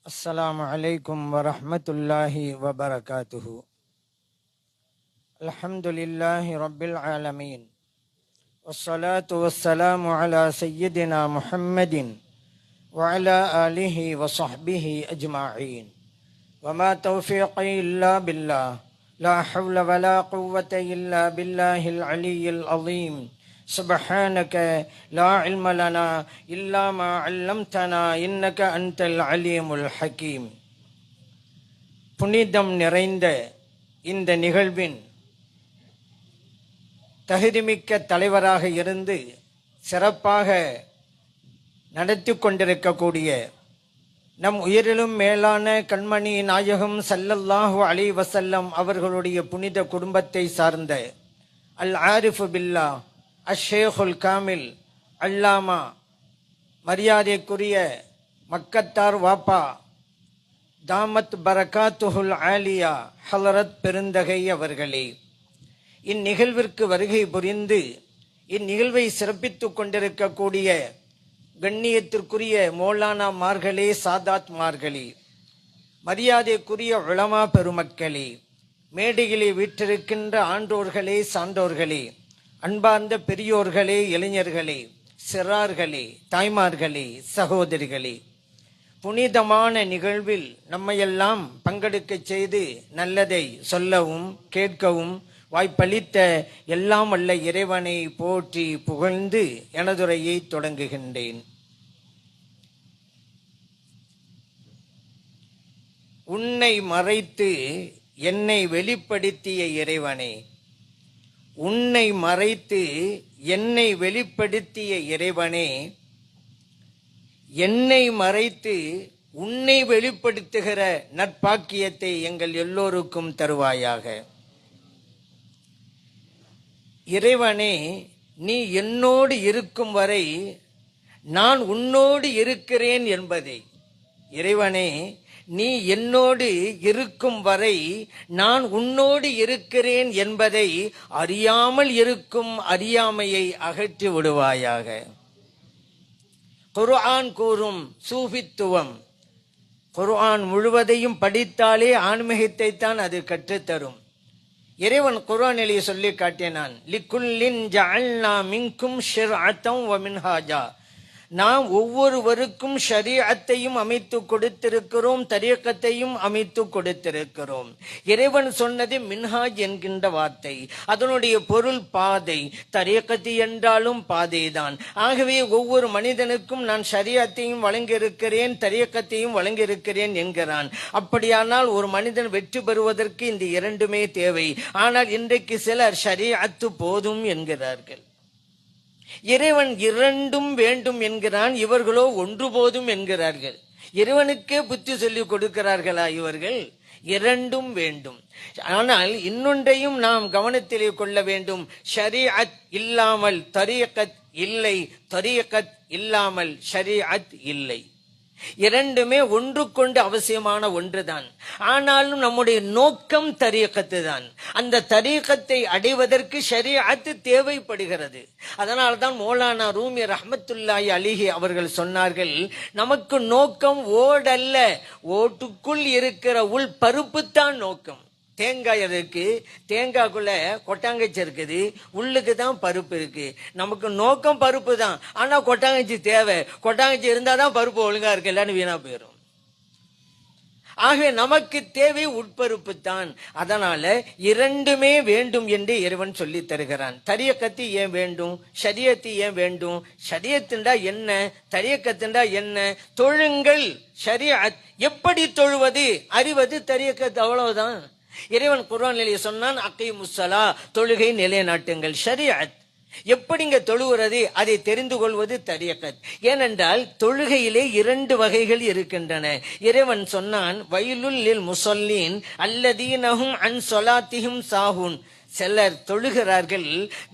السلام عليكم ورحمة الله وبركاته. الحمد لله رب العالمين، والصلاة والسلام على سيدنا محمد وعلى آله وصحبه أجمعين. وما توفيقي إلا بالله، لا حول ولا قوة إلا بالله العلي العظيم. سبحانك لا علم لنا إلا ما علمتنا إنك أنت العليم الحكيم. புனிதம் நிறைந்த இந்த நிகழ்வின் தகுதிமிக்க தலைவராக இருந்து சிறப்பாக நடத்தி கொண்டிருக்கக்கூடிய நம் உயிரிலும் மேலான கண்மணி நாயகம் ஸல்லல்லாஹு அலைஹி வஸல்லம் அவர்களுடைய புனித குடும்பத்தை சார்ந்த அல் ஆரிஃபு பில்லா அஷேகுல் காமில் அல்லாமா மரியாதைக்குரிய மக்கத்தார் வாப்பா தாமத் பரகாத்துஹுல் ஆலியா ஹலரத் பெருந்தகை அவர்களே, இந்நிகழ்விற்கு வருகை புரிந்து இந்நிகழ்வை சிறப்பித்துக் கொண்டிருக்கக்கூடிய கண்ணியத்திற்குரிய மௌலானா மார்களே, சாதாத் மார்களே, மரியாதைக்குரிய உலமா பெருமக்களே, மேடையிலே வீற்றிருக்கின்ற ஆண்டோர்களே, சான்றோர்களே, அன்பார்ந்த பெரியோர்களே, இளைஞர்களே, சிறார்களே, தாய்மார்களே, சகோதரிகளே, புனிதமான நிகழ்வில் நம்மையெல்லாம் பங்கெடுக்க செய்து நல்லதை சொல்லவும் கேட்கவும் வாய்ப்பளித்த எல்லாம் வல்ல இறைவனை போற்றி புகழ்ந்து எனதுரையை தொடங்குகின்றேன். உன்னை மறைத்து என்னை வெளிப்படுத்திய இறைவனே, உன்னை மறைத்து என்னை வெளிப்படுத்திய இறைவனே, என்னை மறைத்து உன்னை வெளிப்படுத்துகிற நற்பாக்கியத்தை எங்கள் எல்லோருக்கும் தருவாயாக. இறைவனே, நீ என்னோடு இருக்கும் வரை நான் உன்னோடு இருக்கிறேன் என்பதை, இறைவனே, நீ என்னோடு இருக்கும் வரை நான் உன்னோடு இருக்கிறேன் என்பதை அறியாமல் இருக்கும் அறியாமையை அகற்றி விடுவாயாக. குர்ஆன் கூறும் சூஃபித்துவம், குர்ஆன் முழுவதையும் படித்தாலே ஆன்மீகத்தை தான் அது கற்றுத்தரும். இறைவன் குர்ஆனிலே சொல்லி காட்டினான், லிக்குல்லின் ஜஅல்னா மின்கும் ஷிர்அத்தம் வ மின்ஹாஜா, நாம் ஒவ்வொருவருக்கும் ஷரீஅத்தையும் அமைத்து கொடுத்திருக்கிறோம், தரீகத்தையும் அமைத்து கொடுத்திருக்கிறோம். இறைவன் சொன்னது மின்ஹாஜ் என்கின்ற வார்த்தை, அதனுடைய பொருள் பாதை. தரீகத்து என்றாலும் பாதைதான். ஆகவே ஒவ்வொரு மனிதனுக்கும் நான் ஷரீஅத்தையும் வழங்கியிருக்கிறேன், தரீகத்தையும் வழங்கியிருக்கிறேன் என்கிறான். அப்படியானால் ஒரு மனிதன் வெற்றி பெறுவதற்கு இந்த இரண்டுமே தேவை. ஆனால் இன்றைக்கு சிலர் ஷரீஅத்து போதும் என்கிறார்கள், இறைவன் இரண்டும் வேண்டும் என்கிறான், இவர்களோ ஒன்று போதும் என்கிறார்கள். இறைவனுக்கே புத்தி சொல்லிக் கொடுக்கிறார்களா இவர்கள்? இரண்டும் வேண்டும். ஆனால் இன்னொன்றையும் நாம் கவனத்திலே கொள்ள வேண்டும். ஷரீஅத் இல்லாமல் தரீகத் இல்லை, தரீகத் இல்லாமல் ஷரீஅத் இல்லை. இரண்டுமே ஒன்றுக்கொண்டு அவசியமான ஒன்றுதான். ஆனாலும் நம்முடைய நோக்கம் தரீகத்து தான். அந்த தரீகத்தை அடைவதற்கு ஷரீஅத் தேவைப்படுகிறது. அதனால்தான் மௌலானா ரூமி ரஹ்மத்துல்லாஹி அலைஹி அவர்கள் சொன்னார்கள், நமக்கு நோக்கம் ஓடல்ல, ஓட்டுக்குள் இருக்கிற உள் பருப்பு தான் நோக்கம். தேங்காய் இருக்கு, தேங்காய்க்குள்ள கொட்டாங்கச்சி இருக்குது, உள்ளுக்கு தான் பருப்பு இருக்கு. நமக்கு நோக்கம் பருப்பு தான், ஆனா கொட்டாங்கச்சி தேவை. கொட்டாங்கச்சி இருந்தாதான் பருப்பு ஒழுங்கா இருக்கு, இல்லைன்னு வீணா போயிடும். ஆகவே நமக்கு தேவை உட்பருப்பு தான். அதனால இரண்டுமே வேண்டும் என்று இறைவன் சொல்லி தருகிறான். தரீகத்து ஏன் வேண்டும், ஷரியத்து ஏன் வேண்டும்? ஷரியத்துண்டா என்ன, தரீகத்துண்டா என்ன? தொழுங்கள் ஷரியத். எப்படி தொழுவது, அறிவது தரீகத், அவ்வளவுதான். இறைவன் குர்ஆனிலே சொன்னான், அகீமுஸ்ஸலா, தொழுகை நிலைநாட்டுங்கள். ஷரீஅத் எப்படிங்க தொழுகிறது, அதை தெரிந்து கொள்வது தரீகத். ஏனென்றால் தொழுகையிலே இரண்டு வகைகள் இருக்கின்றன. இறைவன் சொன்னான், வயலுல் லில் முஸல்லீன் அல்லதீனஹும் அன் ஸலாத்திஹிம் சாஹூன், சிலர் தொழுகிறார்கள்,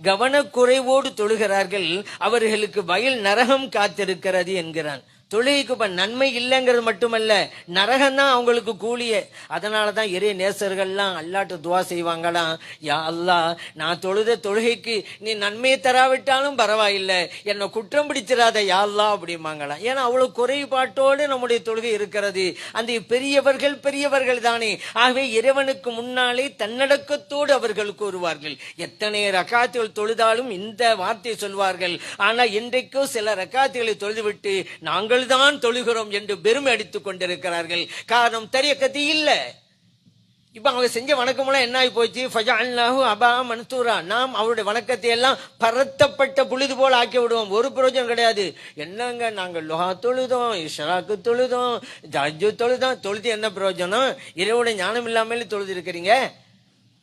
கவனக்குறைவோடு தொழுகிறார்கள், அவர்களுக்கு வயல் நரகம் காத்திருக்கிறது என்கிறான். தொழுகைக்கு நன்மை இல்லைங்கிறது மட்டுமல்ல, நரகம்தான் அவங்களுக்கு கூலியே. அதனாலதான் இறை நேசர்கள்லாம் அல்லாட்டு துவா செய்வாங்களாம், யா அல்லாஹ், நான் தொழுத தொழுகைக்கு நீ நன்மையை தராவிட்டாலும் பரவாயில்லை, என்னை குற்றம் பிடிச்சிடாத யா அல்லாஹ் அப்படிம்பாங்களாம். ஏன்னா அவ்வளவு குறைபாட்டோடு நம்முடைய தொழுகை இருக்கிறது. அந்த பெரியவர்கள் தானே. ஆகவே இறைவனுக்கு முன்னாலே தன்னடக்கத்தோடு அவர்கள் கூறுவார்கள். எத்தனை ரக்காத்துகள் தொழுதாலும் இந்த வார்த்தை சொல்வார்கள். ஆனா இன்றைக்கோ சில ரக்காத்துகளை தொழுதுவிட்டு நாங்கள் தான் தொழுகிறோம் என்று பெருமை அடித்துக் கொண்டிருக்கிறார்கள். காரணம் தரியக்கத்து இல்ல. இப்ப அவங்க செஞ்ச வணக்கமெல்லாம் என்ன ஆகி போச்சு? ஃபஜஅல்னாஹு அபா மன்சூரா. நாம் அவருடைய வணக்கத்தை எல்லாம் பரத்தப்பட்ட புழுது போல ஆக்கி விடுவோம். ஒரு பிரயோஜனம் கிடையாது. என்னங்க, நாங்கள் லுஹா தொழுதோம், இஷ்ராக்கு தொழுதோம், தஹஜ்ஜுத் தொழுதோம். தொழுது என்ன பிரயோஜனம்? இறைவனுடைய ஞானம் இல்லாமலே தொழுது இருக்கிறீங்க.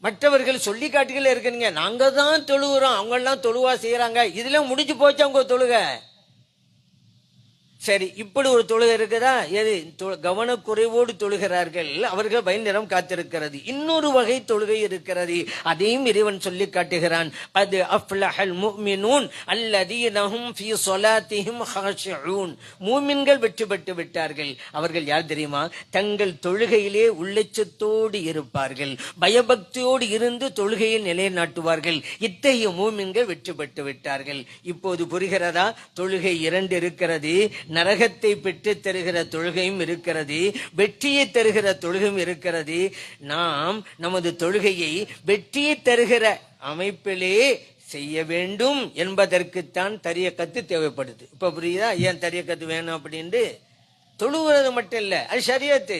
மற்றவர்கள் சொல்லி காட்டுகளே இருக்கிறீங்க. நாங்க தான் தொழுகிறோம், அவங்க எல்லாம் தொழுவா செய்யறாங்க. இதுல முடிஞ்சு போச்சு அவங்க தொழுக. சரி, இப்படி ஒரு தொழுகை இருக்குதா? எது கவனக்குறைவோடு தொழுகிறார்கள், அவர்கள் பயனிடம் காத்திருக்கிறது. இன்னொரு வகை தொழுகை இருக்கிறது, அதையும் இறைவன் சொல்லி காட்டுகிறான். அது அஃப்லஹல் முஃமினூன் அல்லதீனஹும் ஃபீ ஸலாத்திஹிம் ஹாஷிஊன். மூமின்கள் வெற்றி பெற்று விட்டார்கள். அவர்கள் யார் தெரியுமா? தங்கள் தொழுகையிலே உள்ளச்சத்தோடு இருப்பார்கள், பயபக்தியோடு இருந்து தொழுகையை நிலைநாட்டுவார்கள். இத்தகைய மூமின்கள் வெற்றி பெற்று விட்டார்கள். இப்போது புரிகிறதா? தொழுகை இரண்டு இருக்கிறது. நரகத்தை பெற்று தருகிற தொழுகையும் இருக்கிறது, வெற்றியை தருகிற தொழுகையும் இருக்கிறது. நாம் நமது தொழுகையை வெற்றியை தருகிற அமைப்பிலே செய்ய வேண்டும் என்பதற்குத்தான் தரியக்கத்து தேவைப்படுது. இப்ப புரியுதா ஏன் தரியக்கத்து வேணும் அப்படின்னு? தொழுவது மட்டும் இல்ல, அது ஷரியத்து.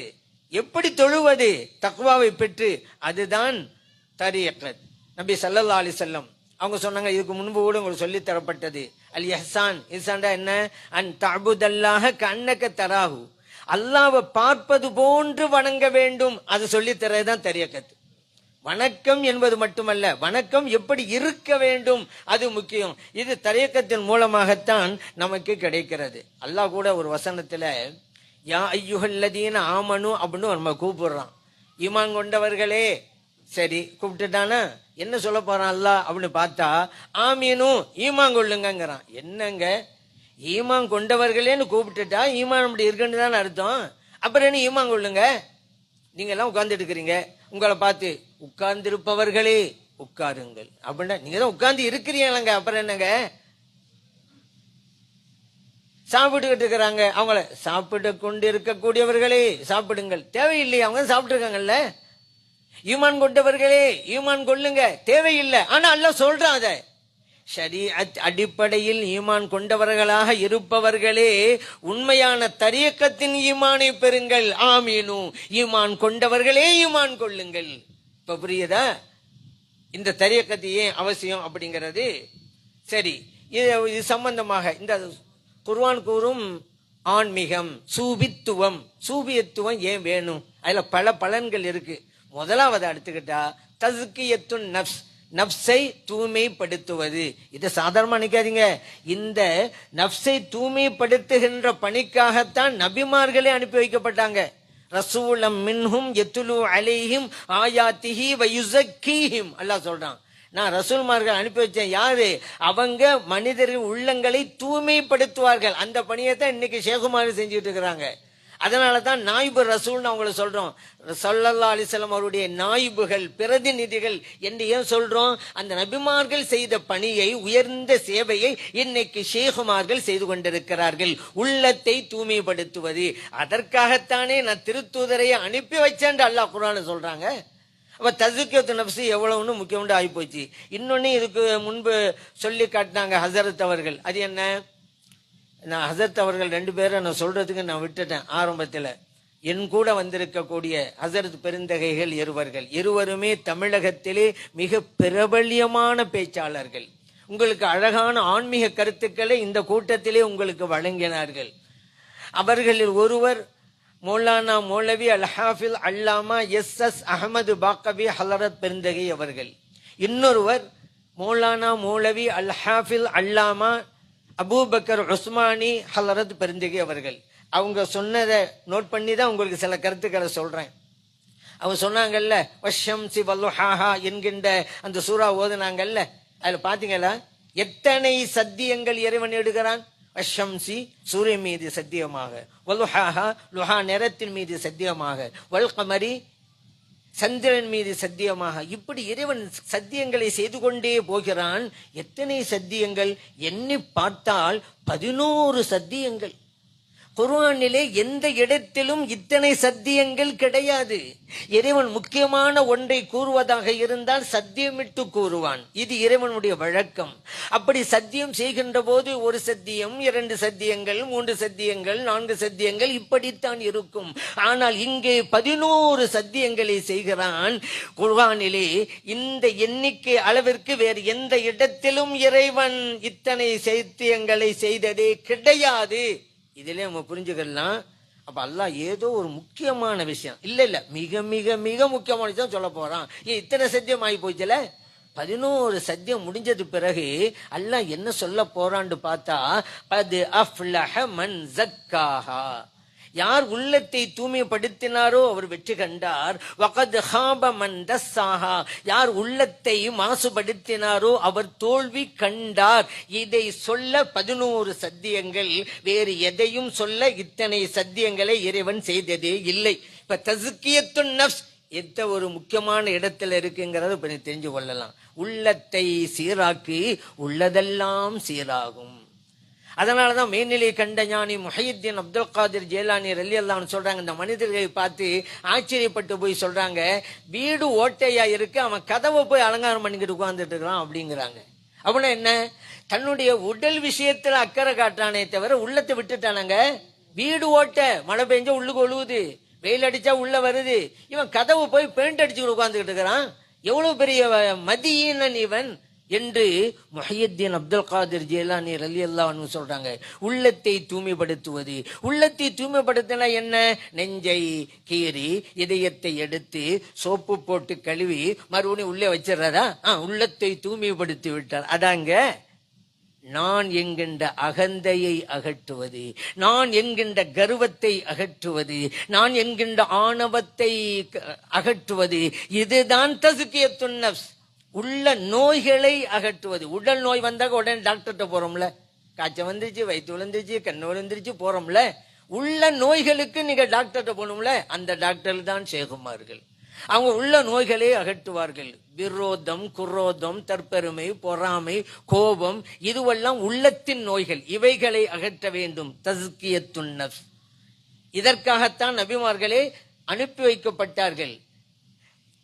எப்படி தொழுவது? தக்வாவை பெற்று, அதுதான் தரியக்கத். நபி ஸல்லல்லாஹு அலைஹி வஸல்லம் அவங்க சொன்னாங்க, இதுக்கு முன்பு கூட உங்களுக்கு சொல்லி தரப்பட்டது. அல் இஹ்சான். இஹ்சான்டா என்ன? அன் தஅபுதல்லாஹ கஅன்னக தராஹு. அல்லாஹ்வை பார்ப்பது போன்று வணங்க வேண்டும். அது சொல்லி தரதான் தரியக்கத். வணக்கம் என்பது மட்டுமல்ல, வணக்கம் எப்படி இருக்க வேண்டும் அது முக்கியம். இது தரியக்கத்தின் மூலமாகத்தான் நமக்கு கிடைக்கிறது. அல்லாஹ் கூட ஒரு வசனத்துல யா ஐயுஹல்லதீன ஆமனு அப்படின்னு நம்ம கூப்பிடுறான். ஈமான் கொண்டவர்களே. சரி, கூப்பிட்டுட்டானா என்ன சொல்ல போறான் அல்லாஹ் அப்படின்னு பார்த்தா, ஆமீனும் ஈமான் கொள்ளுங்கிறான். என்னங்க, ஈமான் கொண்டவர்களேன்னு கூப்பிட்டுட்டா ஈமான் அப்படி இருக்குன்னு தானே அர்த்தம். அப்புறம் என்ன ஈமான் கொள்ளுங்க? நீங்க எல்லாம் உட்கார்ந்துட்டு இருக்கிறீங்க, உங்களை பார்த்து உட்கார்ந்திருப்பவர்களே உட்காருங்கள் அப்படின்னா நீங்க தான் உட்கார்ந்து இருக்கிறீங்களங்க, அப்புறம் என்னங்க? சாப்பிட்டுக்கிட்டு இருக்கிறாங்க, அவங்கள சாப்பிட்டு கொண்டு இருக்கக்கூடியவர்களே சாப்பிடுங்கள் தேவையில்லை, அவங்க சாப்பிட்டு இருக்காங்கல்ல. ஈமான் கொண்டவர்களே ஈமான் கொள்ளுங்க தேவையில்லை, ஆனா அல்லாஹ் சொல்றான் அதை. ஷரீஅத் அடிப்படையில் ஈமான் கொண்டவர்களாக இருப்பவர்களே உண்மையான தரியக்கத்தின் ஈமானை பெறுங்கள். ஆமீனு, ஈமான் கொண்டவர்களே ஈமான் கொள்ளுங்கள். இப்ப புரியுதா இந்த தரியக்கத்து ஏன் அவசியம் அப்படிங்கிறது? சரி, இது சம்பந்தமாக இந்த குர்ஆன் கூறும் ஆன்மீகம், சூபித்துவம். சூபியத்துவம் ஏன் வேணும்? அதுல பல பலன்கள் இருக்கு. முதலாவது எடுத்துக்கிட்டா தஸ்கியத்துன் நஃப்ஸ், நஃப்ஸை தூய்மைப்படுத்துவது. இதை சாதாரணமா நினைக்காதீங்க. இந்த நஃப்ஸை தூய்மைப்படுத்துகின்ற பணிக்காகத்தான் நபிமார்களே அனுப்பி வைக்கப்பட்டாங்க. ரசூலம் மின்ஹும் யத்லு அலைஹிம் ஆயாத்திஹி வ யுஸக்கீஹிம். அல்லாஹ் சொல்றான், நான் ரசூல்மார்கள் அனுப்பி வச்சேன். யாரு? அவங்க மனிதர்கள் உள்ளங்களை தூய்மைப்படுத்துவார்கள். அந்த பணியை தான் இன்னைக்கு ஷேகுமாரி செஞ்சுட்டு இருக்கிறாங்க. அதனால தான் நாயிபு ரசூல்னு அவங்கள சொல்றோம். ஸல்லல்லாஹு அலைஹி வஸல்லம் அவருடைய நாயிபுகள், பிரதிநிதிகள் என்று ஏன் சொல்றோம்? அந்த நபிமார்கள் செய்த பணியை, உயர்ந்த சேவையை இன்னைக்கு ஷேகுமார்கள் செய்து கொண்டிருக்கிறார்கள். உள்ளத்தை தூய்மைப்படுத்துவது. அதற்காகத்தானே நான் திருத்தூதரை அனுப்பி வச்சேன் அல்லாஹ் குர்ஆன்ல சொல்றாங்க. அப்ப தஸ்கியத்து நஃப்ஸ் எவ்வளவுன்னு முக்கியம்னு ஆகி போச்சு. இன்னொன்னு இதுக்கு முன்பு சொல்லி காட்டினாங்க ஹஸரத் அவர்கள். அது என்ன? நான் ஹஸரத் அவர்கள் ரெண்டு பேரை நான் சொல்றதுக்கு நான் விட்டுட்டேன் ஆரம்பத்தில். என் கூட வந்திருக்கக்கூடிய ஹஸரத் பெருந்தகைகள் இருவருமே தமிழகத்திலே மிக பிரபல்யமான பேச்சாளர்கள். உங்களுக்கு அழகான ஆன்மீக கருத்துக்களை இந்த கூட்டத்திலே உங்களுக்கு வழங்கினார்கள். அவர்களில் ஒருவர் மௌலானா மௌலவி அல் ஹாஃபில் அல்லாமா எஸ் அஹமது பாக்கவி ஹலரத் பெருந்தகை அவர்கள். இன்னொருவர் மௌலானா மௌலவி அல் ஹாஃபில் அல்லாமா அபூபக்கர் உஸ்மானி ஹலரத் பெருந்தகை அவர்கள். அவங்க சொன்னதை நோட் பண்ணி தான் உங்களுக்கு சில கருத்துக்களை சொல்றேன். அவங்க சொன்னாங்கல்ல, வஷம்சி வல்லுஹாஹா என்கின்ற அந்த சூரா ஓதுனாங்கல்ல, அதுல பாத்தீங்களா எத்தனை சத்தியங்கள் இறைவன் எடுக்கிறான்? அஷம்சி சூரியன் மீது சத்தியமாக, வலுஹாஹா லுஹா நேரத்தின் மீது சத்தியமாக, வல் கமரி சந்திரன் மீது சத்தியமாக. இப்படி இறைவன் சத்தியங்களை செய்து கொண்டே போகிறான். எத்தனை சத்தியங்கள் எண்ணி பார்த்தால் 11 சத்தியங்கள். குர்ஆனிலே எந்த இடத்திலும் இத்தனை சத்தியங்கள் கிடையாது. இறைவன் முக்கியமான ஒன்றை கூறுவதாக இருந்தால் சத்தியமிட்டு கூறுவான். இது இறைவனுடைய வழக்கம். அப்படி சத்தியம் செய்கின்ற போது ஒரு சத்தியம், 2 சத்தியங்கள், 3 சத்தியங்கள், 4 சத்தியங்கள் இப்படித்தான் இருக்கும். ஆனால் இங்கே 11 சத்தியங்களை செய்கிறான் குர்ஆனிலே. இந்த எண்ணிக்கை அளவிற்கு வேறு எந்த இடத்திலும் இறைவன் இத்தனை சத்தியங்களை செய்ததே கிடையாது. இதிலே நம்ம புரிஞ்சுக்கலாம். அப்ப அல்லாஹ் ஏதோ ஒரு முக்கியமான விஷயம் இல்ல மிக மிக மிக முக்கியமான விஷயம் சொல்ல போறான். இத்தனை சத்தியம் ஆகி போச்சுல. 11 சத்தியம் முடிஞ்சது பிறகு அல்லாஹ் என்ன சொல்ல போறான்னு பார்த்தா, அது அஃப்லஹ மன் ஸக்காஹா, யார் உள்ளத்தை தூய்மைப்படுத்தினாரோ அவர் வெற்றி கண்டார். வகத் ஹாப மன் தஸ்ஸாஹா, யார் உள்ளத்தை மாசுபடுத்தினாரோ அவர் தோல்வி கண்டார். இதை சொல்ல 11 சத்தியங்கள். வேறு எதையும் சொல்ல இத்தனை சத்தியங்களை இறைவன் செய்ததே இல்லை. இப்ப தஸ்கியத்துன் நஃப்ஸ் எந்த ஒரு முக்கியமான இடத்துல இருக்குங்கிறத இப்ப தெரிஞ்சு கொள்ளலாம். உள்ளத்தை சீராக்கி உள்ளதெல்லாம் சீராகும். அதனாலதான் மேல்நிலை கண்ட ஞானி முஹையுத்தீன் அப்துல் காதிர் ஜெயிலானி ரலியல்லாஹு அன்ஹு சொல்றாங்க, இந்த மனிதர்களை பார்த்து ஆச்சரியப்பட்டு போய் சொல்றாங்க, வீடு ஓட்டையா இருக்கு, அவன் கதவை போய் அலங்காரம் பண்ணிக்கிட்டு உட்கார்ந்துட்டு இருக்கிறான் அப்படிங்கிறாங்க. அப்படின்னா என்ன? தன்னுடைய உடல் விஷயத்துல அக்கறை காட்டுறானே தவிர உள்ளத்தை விட்டுட்டானாங்க. வீடு ஓட்டை, மழை பெஞ்சா உள்ளுக்கு ஒழுகுது, வெயில் அடிச்சா உள்ள வருது, இவன் கதவு போய் பெயிண்ட் அடிச்சுக்கிட்டு உட்கார்ந்துக்கிட்டு இருக்கிறான். எவ்வளவு பெரிய மதியீனன் இவன் என்று முஹையுத்தீன் அப்துல் காதிர் ஜெயிலானி ரலியல்லாஹு அன்ஹு சொல்றாங்க. உள்ளத்தை தூய்மைப்படுத்துவது. உள்ளத்தை தூய்மைப்படுத்தினா என்ன? நெஞ்சை கீறி இதயத்தை எடுத்து சோப்பு போட்டு கழுவி மறுபடியும் உள்ளே வச்சிடறதா? உள்ளத்தை தூய்மைப்படுத்தி விட்டார். அதாங்க நான் என்கின்ற அகந்தையை அகற்றுவது, நான் என்கின்ற கர்வத்தை அகற்றுவது, நான் என்கின்ற ஆணவத்தை அகற்றுவது. இதுதான் தஸ்கியத்துன் நஃப்ஸ். உள்ள நோய்களை அகற்றுவது. உடல் நோய் வந்தாக்க உடனே டாக்டர்கிட்ட போறோம்ல, காய்ச்சல் வந்துருச்சு, வயிற்று விழுந்துருச்சு, கண்ணு விழுந்துருச்சு போறோம்ல. உள்ள நோய்களுக்கு நீங்க டாக்டர்கிட்ட போகணும்ல, அந்த டாக்டர் தான் ஷேகுமார்கள். அவங்க உள்ள நோய்களை அகற்றுவார்கள். விரோதம், குரோதம், தற்பெருமை, பொறாமை, கோபம், இதுவெல்லாம் உள்ளத்தின் நோய்கள். இவைகளை அகற்ற வேண்டும். தஸ்கியத்துன் நஃப்ஸ். இதற்காகத்தான் நபிமார்களே அனுப்பி வைக்கப்பட்டார்கள்.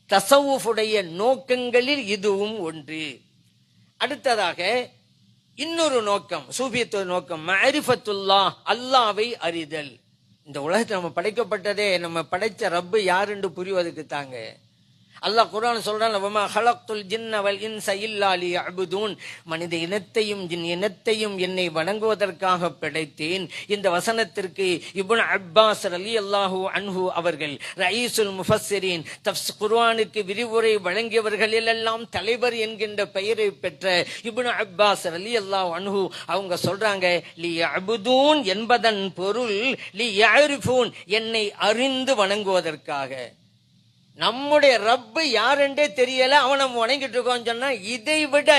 தஸவுஃபுடைய நோக்கங்களில் இதுவும் ஒன்று. அடுத்ததாக இன்னொரு நோக்கம், சூஃபியத்துவ நோக்கம், மஅரிஃபத்துல்லாஹ், அல்லாஹ்வை அறிதல். இந்த உலகத்தில் நம்ம படைக்கப்பட்டதே நம்ம படைச்ச ரப்பு யாருன்னு புரிவதற்கு தாங்க. அல்லாஹ் குர்ஆன் சொல்றான், வமா ஹலக்துல் ஜின்ன வல் இன்ஸ இல்லா லியஅபுதூன், மனித இனத்தையும் ஜின் இனத்தையும் என்னை வணங்குவதற்காக படைத்தேன். இந்த வசனத்திற்கு இப்னு அப்பாஸ் ரலியல்லாஹு அன்ஹு அவர்கள், ரயீசுல் முஃபஸ்ஸிரீன், குர்ஆனுக்கு விரிவுரை வழங்கியவர்களில் எல்லாம் தலைவர் என்கின்ற பெயரை பெற்ற இப்னு அப்பாஸ் ரலியல்லாஹு அன்ஹு அவங்க சொல்றாங்க, லியஅபுதூன் என்பதன் பொருள் லியஅரிஃபூன், என்னை அறிந்து வணங்குவதற்காக. நம்முடைய ரப்பு யாருன்றே தெரியல, அவன் நம்ம வணங்கிட்டு இருக்கோம் சொன்னா இதை விட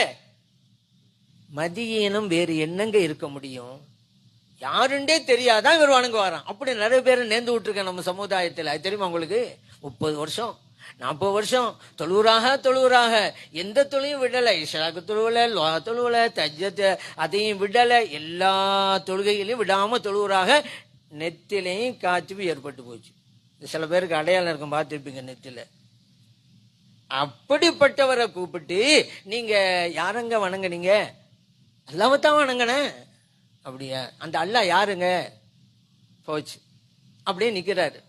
மதியீனம் வேறு என்னங்க இருக்க முடியும்? யாருன்றே தெரியாதான் இவர் வணங்க வரான். அப்படி நிறைய பேர் நேர்ந்து விட்டுருக்கேன் நம்ம சமுதாயத்தில். அது தெரியுமா உங்களுக்கு? 30 வருஷம் 40 வருஷம் தொழுவுறாக எந்த தொழிலையும் விடலை. இஷாக்கு தொழுவலை, லோஹா தொழுவலை, தஜ்ஜத் அதையும் விடலை. எல்லா தொழுகைகளையும் விடாம தொழுவுறாக. நெத்திலையும் காய்ச்சி ஏற்பட்டு போச்சு. சில பேருக்கு அடையாளம் இருக்கும், பார்த்துருப்பீங்க நெத்தில. அப்படிப்பட்டவரை கூப்பிட்டு நீங்க யாரங்க வணங்குனீங்க? அல்லாஹ்வை தான் வணங்கின. அப்படியா? அந்த அல்லாஹ் யாருங்க? போச்சு அப்படியே நிக்கிறாரு.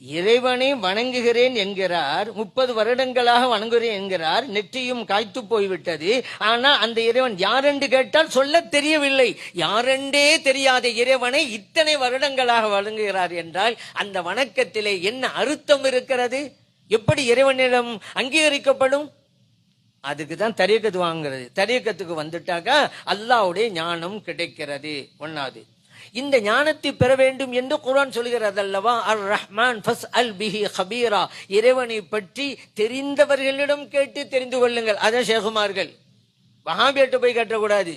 இறைவனை வணங்குகிறேன் என்கிறார், 30 வருடங்களாக வணங்குகிறேன் என்கிறார், நெற்றியும் காய்த்து போய்விட்டது. ஆனா அந்த இறைவன் யாரென்று கேட்டால் சொல்ல தெரியவில்லை. யாரென்றே தெரியாத இறைவனை இத்தனை வருடங்களாக வணங்குகிறார் என்றால் அந்த வணக்கத்திலே என்ன அர்த்தம் இருக்கிறது? எப்படி இறைவனிடம் அங்கீகரிக்கப்படும்? அதுக்கு தான் தரீக்கத்து வாங்குறது. தரீக்கத்துக்கு வந்துட்டாக்கா அல்லாஹ்வுடைய ஞானம் கிடைக்கிறது. ஒன்னாவது, இந்த ஞானத்தை பெற வேண்டும் என்று குர்ஆன் சொல்கிறது அல்லவா, அர் ரஹ்மான் ஃபஸ்அல் பிஹி கபீரா, இறைவனை பற்றி தெரிந்தவர்களிடம் கேட்டு தெரிந்து கொள்ளுங்கள். அதான் ஷேகுமார்கள். வஹாபியர்கிட்ட போய் கேட்டக்கூடாது.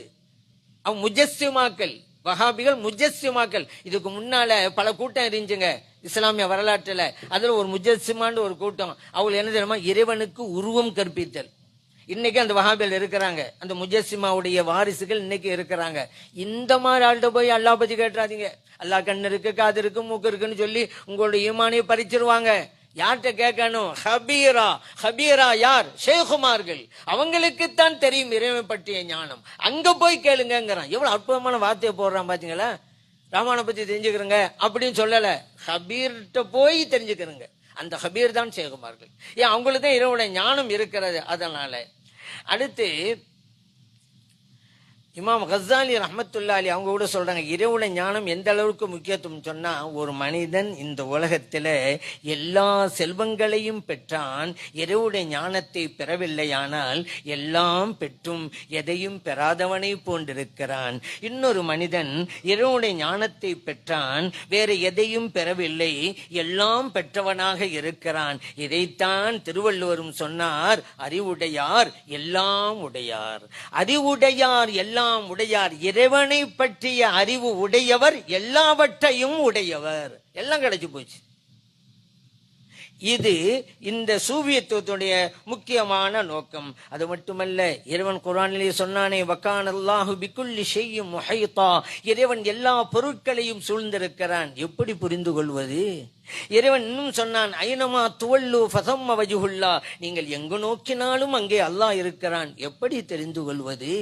அவன் முஜஸ்ஸிமாக்கள், வஹாபிகள் முஜஸ்ஸிமாக்கள். இதுக்கு முன்னால பல கூட்டம் இருந்துச்சுங்க இஸ்லாமிய வரலாற்றுல. அதுல ஒரு முஜஸ்ஸிமான்னு ஒரு கூட்டம். அவங்க என்ன தெரியுமா, இறைவனுக்கு உருவம் கற்பித்தல். இன்னைக்கு அந்த வஹாபிகள் இருக்கிறாங்க, அந்த முஜஸ்ஸிமாவுடைய வாரிசுகள் இன்னைக்கு இருக்கிறாங்க. இந்த மாதிரி ஆள்கிட்ட போய் அல்லாஹ் பத்தி கேட்டுறாதீங்க. அல்லாஹ் கண்ணு இருக்கு, காது இருக்கு, மூக்கு இருக்குன்னு சொல்லி உங்களுடைய ஈமானையை பறிச்சிருவாங்க. யார்கிட்ட கேட்கணும்? ஹபீரா. ஹபீரா யார்? ஷேகுமார்கள். அவங்களுக்குத்தான் தெரியும் இறைவன் பற்றிய ஞானம். அங்க போய் கேளுங்கிறான். எவ்வளவு அற்புதமான வார்த்தையை போடுறான் பாத்தீங்களா. ராமாயண பத்தி தெரிஞ்சுக்கிறங்க அப்படின்னு சொல்லல, ஹபீர்கிட்ட போய் தெரிஞ்சுக்கிறங்க. அந்த ஹபீர் தான் ஷேகுமார்கள். ஏன்? அவங்களுக்கு தான் இறைவனுடைய ஞானம் இருக்கிறது. அதனால அடுத்து இமாம் கஸ்ஸாலி ரஹ்மத்துல்லாஹி அலைஹி அவங்க கூட சொல்றாங்க, இறைவனுடைய ஞானம் எந்த அளவுக்கு முக்கியத்துவம் சொன்னா, ஒரு மனிதன் இந்த உலகத்துல எல்லா செல்வங்களையும் பெற்றான், இறைவனுடைய ஞானத்தை பெறவில்லையானால் எல்லாம் பெற்றும் எதையும் பெறாதவனை போன்றிருக்கிறான். இன்னொரு மனிதன் இறைவனுடைய ஞானத்தை பெற்றான், வேற எதையும் பெறவில்லை, எல்லாம் பெற்றவனாக இருக்கிறான். இதைத்தான் திருவள்ளுவரும் சொன்னார், அறிவுடையார் எல்லாம் உடையார். அறிவுடையார் எல்லாம் உடையார். இறைவனை பற்றிய அறிவு உடையவர் எல்லாவற்றையும் உடையவர். எல்லாம் கிடைச்சு போச்சு. இது இந்த சூபியத்துவத்துடைய முக்கியமான நோக்கம். அது மட்டுமல்ல, இறைவன் குர்ஆனிலே சொன்னானே, வகான அல்லாஹு பிகுல்லி ஷைஇன் முஹீதா, இறைவன் எல்லா பொருட்களையும் சூழ்ந்திருக்கிறான். எப்படி புரிந்து கொள்வது? இறைவன் இன்னும் சொன்னான், ஐனமா துவல்லு ஃபஸம்ம வஜ்ஹுல்லா, நீங்கள் எங்கு நோக்கினாலும் அங்கே அல்லாஹ் இருக்கிறான். எப்படி தெரிந்து கொள்வது?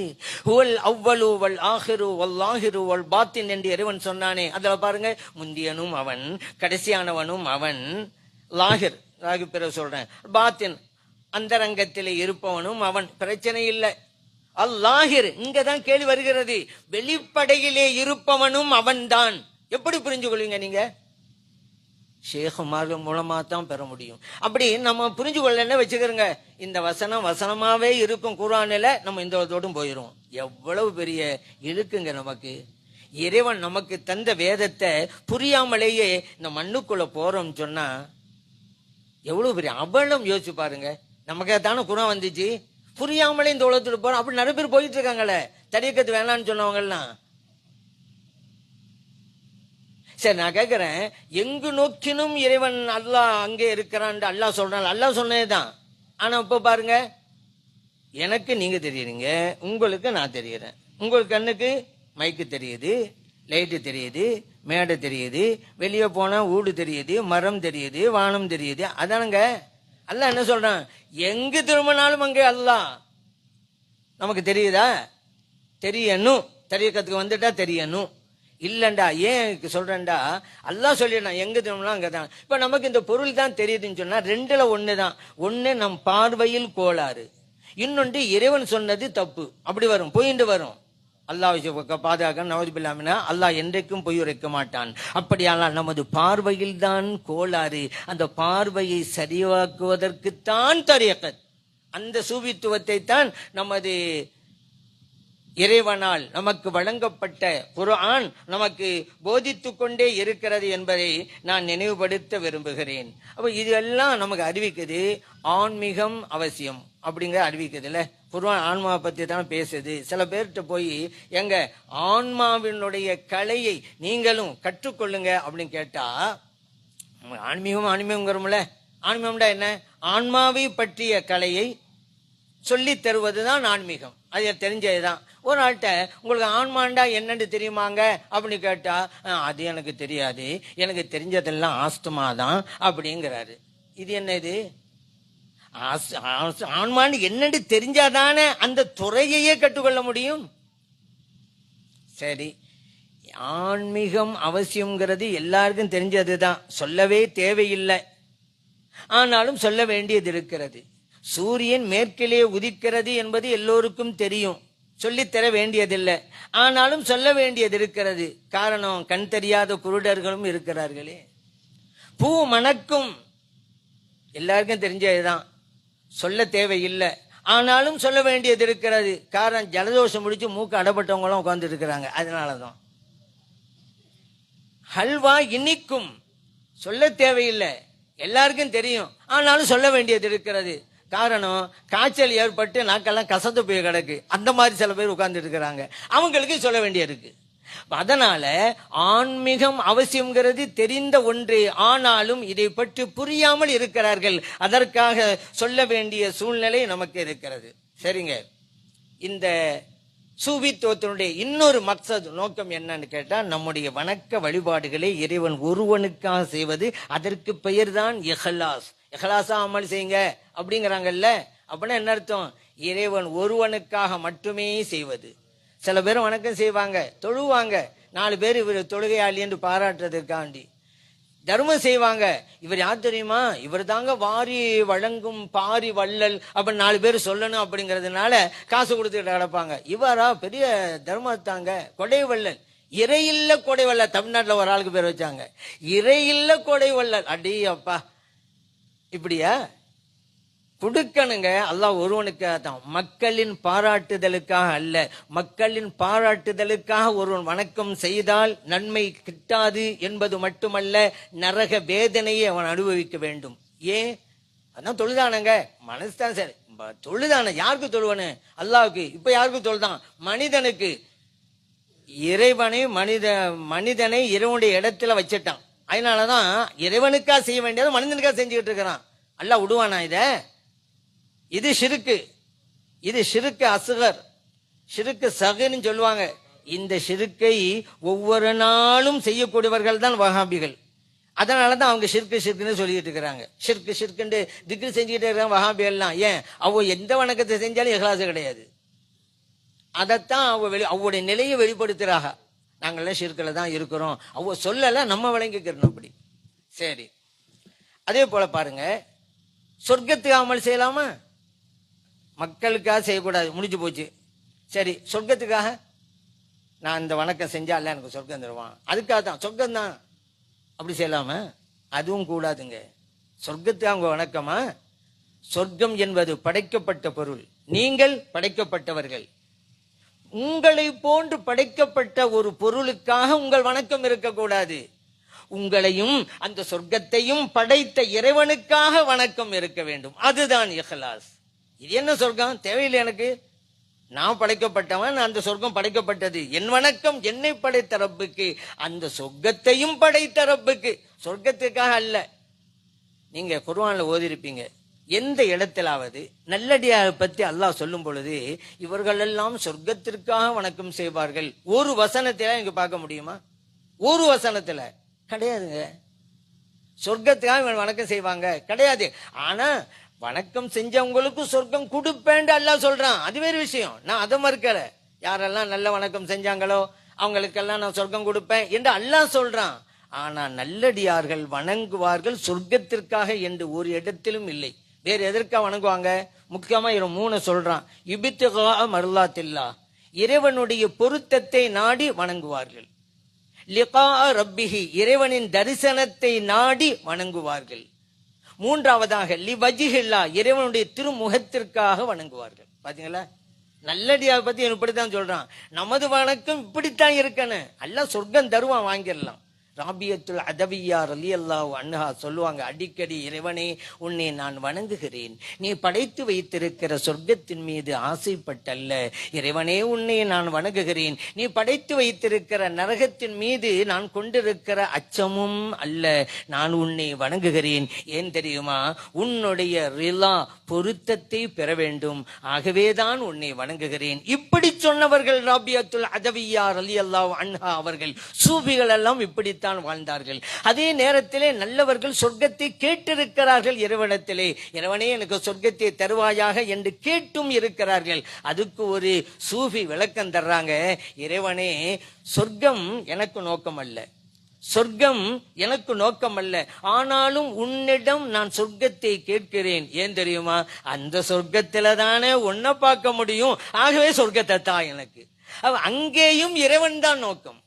ஹுவல் அவ்வலு வல் ஆஹிரு வல் லாஹிரு வல் பாத்தின் என்று இறைவன் சொன்னானே, அதுல பாருங்க, முந்தியனும் அவன், கடைசியானவனும் அவன். லாகிர், ராகு பிற சொல்றேன், பாத்தின் அந்தரங்கத்திலே இருப்பவனும் அவன். பிரச்சனை இல்லை. அல்லாஹிர் இங்கதான் கேள்வி வருகிறது. வெளிப்படையிலே இருப்பவனும் அவன் தான். எப்படி புரிஞ்சு கொள்வீங்க நீங்க? ஷேகுமார்கள் மூலமா தான் பெற முடியும். அப்படி நம்ம புரிஞ்சு கொள்ளன்னு வச்சுக்கிறோங்க, இந்த வசனம் வசனமாவே இருக்கும் குர்ஆனில, நம்ம இந்த தோடும் போயிரும். எவ்வளவு பெரிய இழுக்குங்க நமக்கு. இறைவன் நமக்கு தந்த வேதத்தை புரியாமலேயே இந்த மண்ணுக்குள்ள போறோம் சொன்னா எவ்வளவு பெரிய அபலம். யோசிச்சு பாருங்க. நமக்கு தானே குர்ஆன் வந்துச்சு, புரியாமலே இந்த உலகத்துக்கு போறோம். அப்படி நிறைய பேர் போயிட்டு இருக்காங்களே, தரீக்கத்து வேணான்னு சொன்னவங்க எல்லாம். சரி, நான் கேட்கிறேன், எங்கு நோக்கினும் இறைவன் அல்லாஹ் அங்கே இருக்கிறான் அல்லாஹ் சொல்றான். அல்லாஹ் சொன்னதுதான். ஆனா இப்ப பாருங்க, எனக்கு நீங்க தெரியுறீங்க, உங்களுக்கு நான் தெரியுறேன். உங்களுக்கு கண்ணுக்கு மைக்கு தெரியுது, லைட்டு தெரியுது, மேடை தெரியுது, வெளியே போனா வீடு தெரியுது, மரம் தெரியுது, வானம் தெரியுது. அதானுங்க அல்லாஹ் என்ன சொல்றான்? எங்கு திரும்பினாலும் அங்கே அல்லாஹ். நமக்கு தெரியுதா? தெரியணும். தரீக்கத்துக்கு வந்துட்டா தெரியணும். இல்லண்டா. ஏன் சொல்றேன்டா, அல்லாஹ் சொல்லிடலாம் எங்க திரும்பினா அங்கதான். இப்ப நமக்கு இந்த பொருள் தான் தெரியுதுன்னு சொன்னா ரெண்டுல ஒண்ணுதான். ஒண்ணு நம் பார்வையில் கோளாறு, இன்னொன்று இறைவன் சொன்னது தப்பு. அப்படி வரும், போயிட்டு வரும். அல்லாஹ் பாதுகாக்க நவதுபில்லாமினா, அல்லாஹ் என்றைக்கும் பொய் உரைக்க மாட்டான். அப்படியானால் நமது பார்வையில் தான் கோளாறு. அந்த பார்வையை சரியாக்குவதற்குத்தான் தரீக்கத், அந்த சூபித்துவத்தை தான் நமது இறைவனால் நமக்கு வழங்கப்பட்ட குர்ஆன் நமக்கு போதித்துக் கொண்டே இருக்கிறது என்பதை நான் நினைவுபடுத்த விரும்புகிறேன். அப்ப இதெல்லாம் நமக்கு அறிவிக்குது. ஆன்மீகம் அவசியம் அப்படிங்கிற அறிவிக்குதுல்ல. குர்ஆன் ஆன்மாவை பத்தி தான் பேசுது. சில பேர்கிட்ட போய், எங்க ஆன்மாவினுடைய கலையை நீங்களும் கற்றுக்கொள்ளுங்க அப்படின்னு கேட்டா, ஆன்மீகம்ங்கிறோம்ல. ஆன்மீகம்டா என்ன? ஆன்மாவை பற்றிய கலையை சொல்லி தருவதுதான் ஆன்மீகம். அது தெரிஞ்சதுதான். ஒரு ஆள்கிட்ட உங்களுக்கு ஆன்மாண்டா என்னன்னு தெரியுமாங்க அப்படின்னு கேட்டா, அது எனக்கு தெரியாது, எனக்கு தெரிஞ்சதெல்லாம் ஆஸ்துமா தான் அப்படிங்கிறாரு. இது என்ன? இது ஆன்மான்னு என்னன்னு தெரிஞ்சாதானே அந்த துறையையே கற்றுக்கொள்ள முடியும். சரி, ஆன்மீகம் அவசியம்ங்கிறது எல்லாருக்கும் தெரிஞ்சதுதான், சொல்லவே தேவையில்லை. ஆனாலும் சொல்ல வேண்டியது இருக்கிறது. சூரியன் மேற்கிலே உதிக்கிறது என்பது எல்லோருக்கும் தெரியும், சொல்லித்தர வேண்டியதில்லை. ஆனாலும் சொல்ல வேண்டியது இருக்கிறது. காரணம், கண் தெரியாத குருடர்களும் இருக்கிறார்களே. பூ மணக்கும், எல்லாருக்கும் தெரிஞ்சதுதான், சொல்ல தேவையில்லை. ஆனாலும் சொல்ல வேண்டியது இருக்கிறது. காரணம், ஜலதோஷம் முடிச்சு மூக்கு அடப்பட்டவங்களும் உட்கார்ந்து இருக்கிறாங்க, அதனாலதான். ஹல்வா இனிக்கும், சொல்ல தேவையில்லை, எல்லாருக்கும் தெரியும். ஆனாலும் சொல்ல வேண்டியது இருக்கிறது. காரணம், காய்ச்சல் ஏற்பட்டு நாக்கெல்லாம் கசந்து போய் கிடக்கு, அந்த மாதிரி சில பேர் உட்கார்ந்துட்டு இருக்கிறாங்க, அவங்களுக்கு சொல்ல வேண்டிய இருக்கு. அதனால ஆன்மீகம் அவசியம்ங்கிறது தெரிந்த ஒன்று, ஆனாலும் இதை பற்றி புரியாமல் இருக்கிறார்கள். அதற்காக சொல்ல வேண்டிய சூழ்நிலை நமக்கு இருக்கிறது. சரிங்க, இந்த சூபித்துவத்தினுடைய இன்னொரு மக்சத் நோக்கம் என்னன்னு கேட்டா, நம்முடைய வணக்க வழிபாடுகளை இறைவன் ஒருவனுக்காக செய்வது. அதற்கு பெயர் தான் இஹ்லாஸ். இஹ்லாஸா அமல் செய்யுங்க அப்படிங்கிறாங்கல்ல, அப்படின்னா என்ன அர்த்தம்? இறைவன் ஒருவனுக்காக மட்டுமே செய்வது. சில பேர் வணக்கம் செய்வாங்க, தொழுவாங்க, 4 பேர் இவர் தொழுகையாளி என்று பாராட்டுறதுக்காண்டி. தர்மம் செய்வாங்க, இவர் யார் தெரியுமா, இவர் தாங்க வாரி வழங்கும் பாரி வள்ளல் அப்படின்னு 4 பேர் சொல்லணும் அப்படிங்கிறதுனால காசு கொடுத்துட்டு கிடப்பாங்க. இவரா பெரிய தர்மத்தாங்க, கொடை வள்ளல், இறையில்ல கொடை வள்ளல். தமிழ்நாட்டில் ஒரு ஆளுக்கு பேர் வச்சாங்க, இறையில்ல கொடை வள்ளல். அடி அப்பா, இப்படியா கொடுக்கணுங்க? அல்லாஹ் ஒருவனுக்காக தான், மக்களின் பாராட்டுதலுக்காக அல்ல. மக்களின் பாராட்டுதலுக்காக ஒருவன் வணக்கம் செய்தால் நன்மை கிட்டாது என்பது மட்டுமல்ல, நரக வேதனையை அவன் அனுபவிக்க வேண்டும். ஏன்? அதான் தொழுதானங்க, மனசுதான். சரி, தொழுதான யாருக்கு தொழுவனு? அல்லாவுக்கு. இப்ப யாருக்கு தொழுதான்? மனிதனுக்கு. இறைவனை மனிதனை இறைவனுடைய இடத்துல வச்சிட்டான். அதனாலதான் இறைவனுக்கா செய்ய வேண்டியது மனிதனுக்கா செஞ்சுக்கிட்டு இருக்கிறான். அல்லாஹ் விடுவானா இத? இது ஷிருக்கு, இது ஷிருக்கு அஸ்கர், ஷிருக்கு சகர்னு சொல்லுவாங்க. இந்த ஷிருக்கை ஒவ்வொரு நாளும் செய்யக்கூடியவர்கள் தான் வஹாபிகள். அதனாலதான் அவங்க ஷிர்கு ஷிர்குன்னு சொல்லிட்டு இருக்கிறாங்க. ஷிர்கு ஷிர்குன்னு திக்ரு செஞ்சுக்கிட்டே இருக்காங்க வஹாபிகள்லாம். ஏன்? அவ எந்த வணக்கத்தை செஞ்சாலும் இஹ்லாஸ் கிடையாது. அதைத்தான் அவளுடைய நிலையை வெளிப்படுத்துறாங்க. நாங்கள்லாம் ஷிர்கில் தான் இருக்கிறோம், அவ சொல்லல, நம்ம விளங்கிக்கிறோம் அப்படி. சரி, அதே போல பாருங்க, சொர்க்கத்துக்கு அமல் செய்யலாமா? மக்களுக்காக செய்யக்கூடாது, முடிஞ்சு போச்சு. சரி, சொர்க்கத்துக்காக நான் இந்த வணக்கம் செஞ்சா இல்ல எனக்கு சொர்க்கம் தருவான், அதுக்காக தான் சொர்க்கம் தான், அப்படி செய்யலாமா? அதுவும் கூடாதுங்க. சொர்க்கத்துக்கு அவங்க வணக்கமா? சொர்க்கம் என்பது படைக்கப்பட்ட பொருள், நீங்கள் படைக்கப்பட்டவர்கள். உங்களை போன்று படைக்கப்பட்ட ஒரு பொருளுக்காக உங்கள் வணக்கம் இருக்கக்கூடாது. உங்களையும் அந்த சொர்க்கத்தையும் படைத்த இறைவனுக்காக வணக்கம் இருக்க வேண்டும். அதுதான் இஹ்லாஸ். இது என்ன சொர்க்கம்? தேவையில்லை எனக்கு, நான் படைக்கப்பட்டவன், அந்த சொர்க்கம் படைக்கப்பட்டது. என் வணக்கம் என்னை படைத்த ரப்புக்கு, அந்த சொர்க்கத்தையும் படைத்த ரப்புக்கு, சொர்க்கத்துக்காக அல்ல. நீங்க குர்ஆன்ல ஓதிருப்பீங்க, எந்த இடத்திலாவது நல்லடியாரை பத்தி அல்லாஹ் சொல்லும் பொழுது இவர்கள் எல்லாம் சொர்க்கத்திற்காக வணக்கம் செய்வார்கள், ஒரு வசனத்தில இங்க பார்க்க முடியுமா? ஒரு வசனத்துல கிடையாதுங்க. சொர்க்கத்துக்காக வணக்கம் செய்வாங்க கிடையாது. ஆனா வணக்கம் செஞ்சவங்களுக்கு சொர்க்கம் கொடுப்பேன் அல்லாஹ் சொல்றான், அது வேறு விஷயம். நான் அதை மறுக்கல. யாரெல்லாம் நல்ல வணக்கம் செஞ்சாங்களோ அவங்களுக்கெல்லாம் நான் சொர்க்கம் கொடுப்பேன் என்று அல்லாஹ் சொல்றான். ஆனா நல்லடியார்கள் வணங்குவார்கள் சொர்க்கத்திற்காக என்று ஒரு இடத்திலும் இல்லை. வேறு எதற்காக வணங்குவாங்க? முக்கியமா 3 சொல்றான். இபித்துகா மர்லாத்தில்லா, இறைவனுடைய பொருத்தத்தை நாடி வணங்குவார்கள். லிகா ரப்பிஹி, இறைவனின் தரிசனத்தை நாடி வணங்குவார்கள். 3வதாக லிவஜிஹில்லா, இறைவனுடைய திருமுகத்திற்காக வணங்குவார்கள். பாத்தீங்களா? நல்லடியார் பத்தி இப்படித்தான் சொல்றான். நமது வணக்கம் இப்படித்தான் இருக்கணும். அல்லாஹ் சொர்க்கம் தருவான், வாங்கிடலாம். ராபியத்துல் அதவியா ரலியல்லாஹு அன்ஹா சொல்லுவாங்க, அடிக்கடி இறைவனே உன்னை நான் வணங்குகிறேன், நீ படைத்து வைத்திருக்கிற சொர்க்கத்தின் மீது ஆசைப்பட்டல்ல. இறைவனே உன்னை நான் வணங்குகிறேன், நீ படைத்து வைத்திருக்கிற நரகத்தின் மீது நான் கொண்டிருக்கிற அச்சமும் அல்ல. நான் உன்னை வணங்குகிறேன். ஏன் தெரியுமா? உன்னுடைய ரிலா, பொருத்தத்தை பெற வேண்டும், ஆகவேதான் உன்னை வணங்குகிறேன். இப்படி சொன்னவர்கள் ராபியத்துல் அதவியா ரலியல்லாஹு அன்ஹா அவர்கள். சூபிகள் எல்லாம் இப்படித்தான் வாழ்ந்தார்கள். அதே நேரத்திலே நல்லவர்கள் சொர்க்கத்தை கேட்டிருக்கிறார்கள் இறைவனிடத்திலே. இறைவனே எனக்கு சொர்க்கத்தை தருவாயாக என்று கேட்டும் இருக்கிறார்கள். அதுக்கு ஒரு சூஃபி விளக்கம் தர்றாங்க. இறைவனே, சொர்க்கம் எனக்கு நோக்கம் அல்ல, சொர்க்கம் எனக்கு நோக்கம் அல்ல, ஆனாலும் உன்னிடம் நான் சொர்க்கத்தை கேட்கிறேன். ஏன் தெரியுமா? அந்த சொர்க்கத்தில தானே உன்னை பார்க்க முடியும், ஆகவே சொர்க்கத்தை தான் எனக்கு. அங்கேயும் இறைவன் தான் நோக்கம்.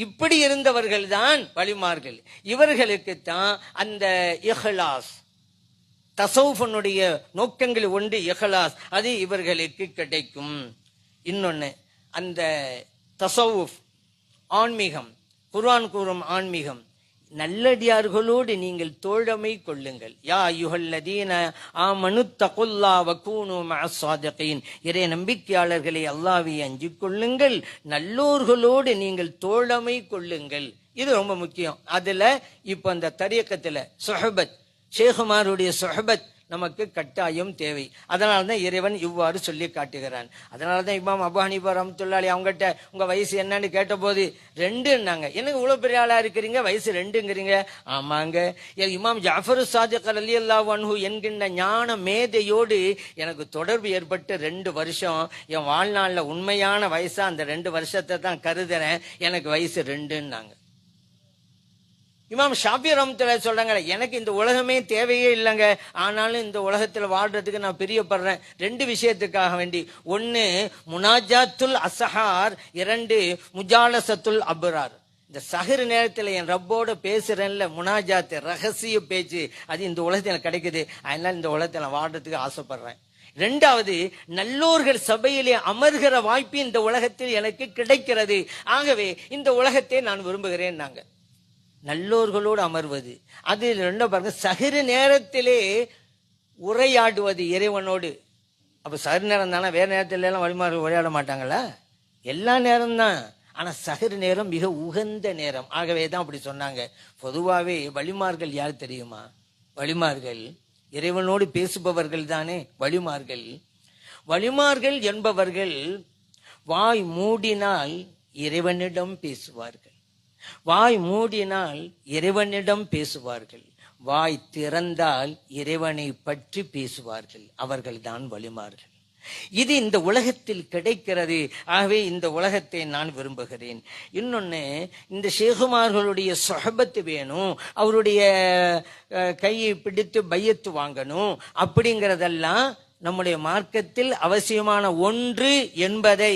இப்படி இருந்தவர்கள் தான் வலிமார்கள். இவர்களுக்குத்தான் அந்த இஹ்லாஸ், தஸவுஃபுனுடைய நோக்கங்கள் ஒன்று இஹ்லாஸ், அது இவர்களுக்கு கிடைக்கும். இன்னொன்னு, அந்த தஸவுஃப் ஆன்மீகம், குர்ஆன் கூறும் ஆன்மீகம், நல்லடியார்களோடு நீங்கள் தோழமை கொள்ளுங்கள். யா அய்யுஹல்லதீன ஆமனு தகுல்லா வகூனு மஅஸ் ஸாதிகீன். இறை நம்பிக்கையாளர்களை அல்லாஹ்வை அஞ்சிக் கொள்ளுங்கள், நல்லோர்களோடு நீங்கள் தோழமை கொள்ளுங்கள். இது ரொம்ப முக்கியம். அதுல இப்ப அந்த தரீக்கத்துல சுஹபத், ஷேகுமாருடைய சுஹபத் நமக்கு கட்டாயம் தேவை. அதனால்தான் இறைவன் இவ்வாறு சொல்லி காட்டுகிறான். அதனாலதான் இமாம் அபூ ஹனீஃபா ரஹ்மத்துல்லாஹி அவங்ககிட்ட உங்க வயசு என்னன்னு கேட்ட போது 2ன்னாங்க. எனக்கு இவ்வளவு பெரிய ஆளா இருக்கிறீங்க, வயசு 2ங்கிறீங்க? ஆமாங்க, இமாம் ஜாஃபர் சாதிக் ரலியல்லாஹு அன்ஹு என்கின்ற ஞான மேதையோடு எனக்கு தொடர்பு ஏற்பட்டு 2 வருஷம் என் வாழ்நாள்ல உண்மையான வயசா அந்த 2 வருஷத்தை தான் கருதுறேன், எனக்கு வயசு 2ன்னாங்க. இமாம் ஷாஃபி ரஹ்மத்துல்லாஹி சொல்றாங்க, எனக்கு இந்த உலகமே தேவையே இல்லைங்க, ஆனாலும் இந்த உலகத்தில் வாழ்றதுக்கு நான் பிரியப்படுறேன் 2 விஷயத்துக்காக வேண்டி. 1 முனாஜாத்துல் அஸ்ஹார், 2 முஜாலசத்துல் அப்ரார். இந்த சஹர் நேரத்தில் என் ரப்போட பேசுறேன்ல, முனாஜாத் ரகசிய பேச்சு, அது இந்த உலகத்தில் கிடைக்குது. அதனால இந்த உலகத்தில் வாழ்றதுக்கு ஆசைப்படுறேன். 2வது நல்லோர்கள் சபையிலே அமர்கிற வாய்ப்பு இந்த உலகத்தில் எனக்கு கிடைக்கிறது. ஆகவே இந்த உலகத்தை நான் விரும்புகிறேன். நாங்க நல்லோர்களோடு அமர்வது, அது 2 பாருங்க. சஹர் நேரத்திலே உரையாடுவது இறைவனோடு. அப்ப சஹர் நேரம் தானே, வேற நேரத்துல எல்லாம் வழிமார்கள் உரையாட மாட்டாங்களா? எல்லா நேரம் தான், ஆனா சஹர் நேரம் மிக உகந்த நேரம். ஆகவே தான் அப்படி சொன்னாங்க. பொதுவாகவே வழிமார்கள் யார் தெரியுமா? வழிமார்கள் இறைவனோடு பேசுபவர்கள் தானே வழிமார்கள். வழிமார்கள் என்பவர்கள் வாய் மூடினால் இறைவனிடம் பேசுவார்கள், வாய் மூடினால் இறைவனிடம் பேசுவார்கள், வாய் திறந்தால் இறைவனை பற்றி பேசுவார்கள். அவர்கள் தான் வழிமார்கள். இது இந்த உலகத்தில் கிடைக்கிறது. ஆகவே இந்த உலகத்தை நான் விரும்புகிறேன். இன்னொன்னு, இந்த ஷேகுமார்களுடைய சொஹபத்து வேணும், அவருடைய கையை பிடித்து பையத்து வாங்கணும், அப்படிங்கிறதெல்லாம் நம்முடைய மார்க்கத்தில் அவசியமான ஒன்று என்பதை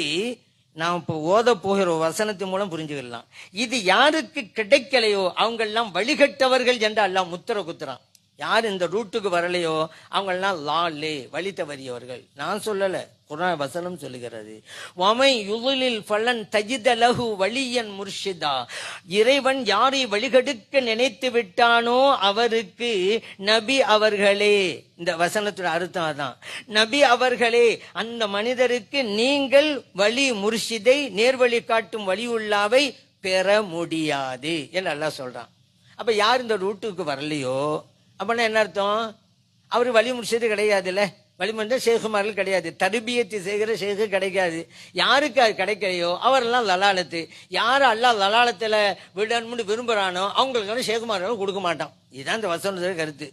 நாம் இப்போ ஓத போகிற வசனத்தின் மூலம் புரிஞ்சுக்கலாம். இது யாருக்கு கிடைக்கலையோ அவங்கெல்லாம் வழிகட்டவர்கள் என்று அல்லாஹ் முத்திர குத்துறான். யார் இந்த ரூட்டுக்கு வரலையோ அவங்கெல்லாம் லாலே வழி தவறியவர்கள். நான் சொல்லல, குர்ஆன் வசனம் சொல்லுகிறது. வமை யுலில் ஃபலன் தஜித லஹு வலியன் முர்ஷிதா. இறைவன் யாரை வழிகெடுக்க நினைத்து விட்டானோ அவருக்கு நபி அவர்களே, இந்த வசனத்தோட அர்த்தம் அதான், நபி அவர்களே அந்த மனிதருக்கு நீங்கள் வழி முர்ஷிதை, நேர்வழி காட்டும் வழி உள்ளாவை பெற முடியாது என்று அல்லாஹ் சொல்றான். அப்ப யார் இந்த ரூட்டுக்கு வரலையோ அப்படின்னா என்ன அர்த்தம்? அவரு வழி முர்ஷிது கிடையாதுல்ல, வழிமன்ற ஷேகுமார்கள் கிடையாது, தர்பியத்தை செய்கிற ஷேகு கிடைக்காது. யாருக்கு அது கிடைக்கலையோ அவரெல்லாம் லலாலத்து. யாரு அல்லாஹ் லலாலத்துல விடணும்னு விரும்புறானோ அவங்களுக்கு ஷேகுமார்கள் கொடுக்க மாட்டான். இதுதான் இந்த வசனத்தோட கருத்து.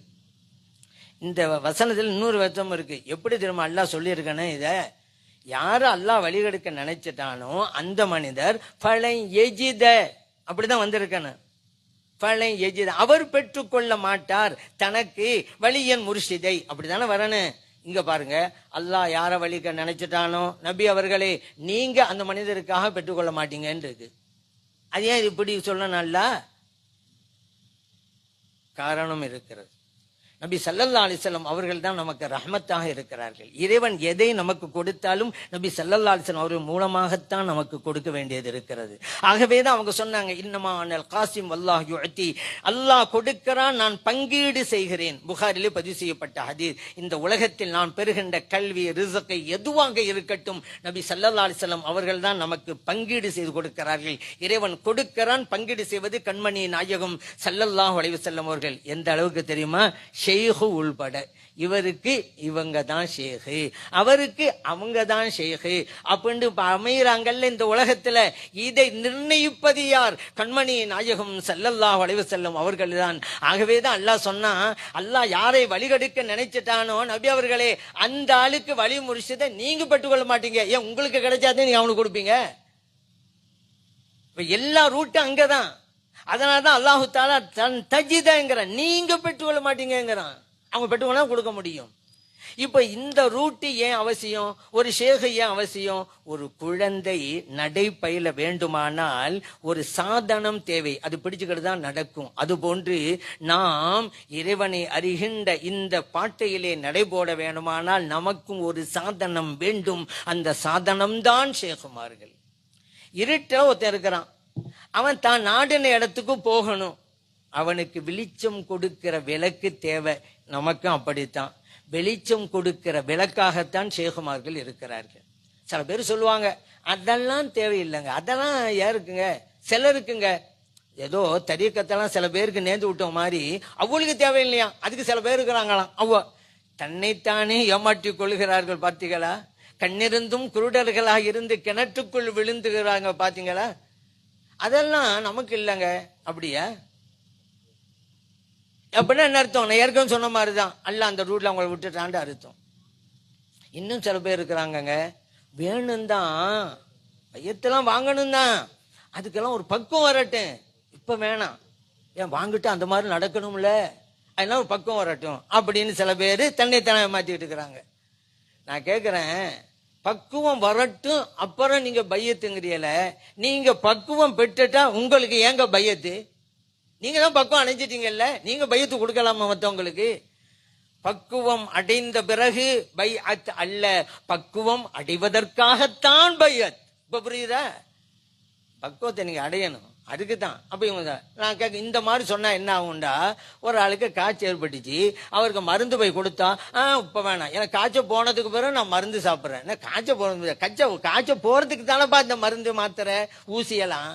இந்த வசனத்தில் இன்னொரு வசனம் இருக்கு. எப்படி தெரியுமா அல்லாஹ் சொல்லியிருக்கானே, இத யாரு அல்லாஹ் வழிகெடுக்க நினைச்சிட்டானோ அந்த மனிதர் பழை எஜித, அப்படிதான் வந்திருக்கானு, பழை எஜித, அவர் பெற்றுக்கொள்ள மாட்டார் தனக்கு வலியன் முர்ஷிதை. அப்படித்தானே வரணும். இங்க பாருங்க, அல்லாஹ் யார வழிக்க நினைச்சிட்டானோ நபி அவர்களே நீங்க அந்த மனிதருக்காக பெற்றுக்கொள்ள மாட்டீங்கன்னு இருக்கு. அது ஏன் இப்படி சொல்லணும்ல? காரணம் இருக்கிறது. நபி ஸல்லல்லாஹு அலைஹி வஸல்லம் அவர்கள் தான் நமக்கு ரஹ்மத்தாக இருக்கிறார்கள். இறைவன் எதை நமக்கு கொடுத்தாலும் நபி ஸல்லல்லாஹு அலைஹி வஸல்லம் அவர்கள் மூலமாகத்தான் நமக்கு கொடுக்க வேண்டியது இருக்கிறது. ஆகவே தான் அவங்க சொன்னாங்க, இன்னமா அனல் காசிம் வல்லாஹ் யுஅதி, அல்லாஹ் கொடுக்கிறான், நான் பங்கீடு செய்கிறேன். புகாரிலே பதிவு செய்யப்பட்ட ஹதீஸ். இந்த உலகத்தில் நான் பெறுகின்ற கல்வி, ரிஸ்கை எதுவாக இருக்கட்டும், நபி ஸல்லல்லாஹு அலைஹி வஸல்லம் அவர்கள் தான் நமக்கு பங்கீடு செய்து கொடுக்கிறார்கள். இறைவன் கொடுக்கிறான், பங்கீடு செய்வது கண்மணி நாயகம் ஸல்லல்லாஹு அலைஹி வஸல்லம் அவர்கள். எந்த அளவுக்கு தெரியுமா? ஷேகு உள்பட இவருக்கு இவங்க தான் ஷேகு, அவருக்கு அவங்க தான் ஷேகு அப்படின்னு அமைகிறாங்கல்ல இந்த உலகத்துல. இதை நிர்ணயிப்பது யார்? கண்மணி நாயகம் ஸல்லல்லாஹு அலைஹி வஸல்லம் அவர்கள் தான். ஆகவே தான் அல்லாஹ் சொன்னா, அல்லாஹ் யாரை வழிகெடுக்க நினைச்சிட்டானோ நபி அவர்களே அந்த ஆளுக்கு வழி முர்ஷிதை நீங்க பெற்றுக்கொள்ள மாட்டீங்க. ஏன் உங்களுக்கு கிடைச்சாதே நீங்க அவனுக்கு கொடுப்பீங்க? எல்லா ரூட்டும் அங்கதான். அதனாலதான் அல்லாஹு தஆலா தன் தஜிதங்கிற, நீங்க பெற்றுக்கொள்ள மாட்டீங்கிறான். அவங்க பெற்றுக்கொள்ள கொடுக்க முடியும். இப்ப இந்த ரூட்டு ஏன் அவசியம்? ஒரு ஷேகு ஏன் அவசியம்? ஒரு குழந்தை நடை பயில வேண்டுமானால் ஒரு சாதனம் தேவை, அது பிடிச்சுக்கிட்டு தான் நடக்கும். அது போன்று நாம் இறைவனை அறிகின்ற இந்த பாட்டையிலே நடைபோட வேண்டுமானால் நமக்கும் ஒரு சாதனம் வேண்டும். அந்த சாதனம் தான் ஷேகுமார்கள். இருட்ட ஒருத்தன் இருக்கிறான், அவன் தான் நாடின இடத்துக்கு போகணும். அவனுக்கு வெளிச்சம் கொடுக்கிற விளக்கு தேவை. நமக்கும் அப்படித்தான். வெளிச்சம் கொடுக்கிற விளக்காகத்தான் ஷேகுமார்கள் இருக்கிறார்கள். சில பேர் சொல்லுவாங்க அதெல்லாம் தேவையில்லைங்க, அதெல்லாம் யாருக்குங்க, சிலருக்குங்க. ஏதோ தரீக்கத்தெல்லாம் சில பேருக்கு நேர்ந்து விட்ட மாதிரி அவளுக்கு தேவையில்லையா, அதுக்கு சில பேர் இருக்கிறாங்களாம். தன்னைத்தானே ஏமாற்றி கொள்கிறார்கள். பார்த்தீங்களா? கண்ணிருந்தும் குருடர்களாக இருந்து கிணற்றுக்குள் விழுந்துகிறாங்க. பார்த்தீங்களா? அதெல்லாம் நமக்கு இல்லைங்க. அப்படியா? அப்படின்னா என்ன அர்த்தம்? நான் ஏற்கனவே சொன்ன மாதிரிதான், அல்ல அந்த ரூட்ல அவங்களை விட்டுட்டாண்டு அர்த்தம். இன்னும் சில பேர் இருக்கிறாங்கங்க, வேணும் தான், பையத்தெல்லாம் வாங்கணும் தான், அதுக்கெல்லாம் ஒரு பக்குவம் வரட்டும், இப்ப வேணாம், ஏன் வாங்கிட்டு அந்த மாதிரி நடக்கணும்ல, அதெல்லாம் ஒரு பக்குவம் வரட்டும் அப்படின்னு சில பேர் தன்னைத்தானே மாத்திட்டு இருக்கிறாங்க. நான் கேட்கிறேன், பக்குவம் வரட்டும் அப்புறம் நீங்க பையத்துங்கிறீல, நீங்க பக்குவம் பெற்றுட்டா உங்களுக்கு ஏங்க பையத்து? நீங்க தான் பக்குவம் அடைஞ்சிட்டீங்கல்ல, நீங்க பையத்து கொடுக்கலாமா மற்றவங்களுக்கு? பக்குவம் அடைந்த பிறகு பைஅத் அல்ல, பக்குவம் அடைவதற்காகத்தான் பையத். இப்ப புரியுதா? பக்குவத்தை நீங்க அடையணும், அதுக்கு தான். அப்ப இவங்க நான் கேட்க, இந்த மாதிரி சொன்னா என்ன ஆகும்டா, ஒரு ஆளுக்கு காய்ச்சல் ஏற்பட்டுச்சு, அவருக்கு மருந்து போய் கொடுத்தா, இப்ப வேணாம், எனக்கு காய்ச்சல் போனதுக்கு பிறகு நான் மருந்து சாப்பிட்றேன். காய்ச்சல் போனது காய்ச்சல் போறதுக்கு தானேப்பா இந்த மருந்து மாத்திரை ஊசியெல்லாம்,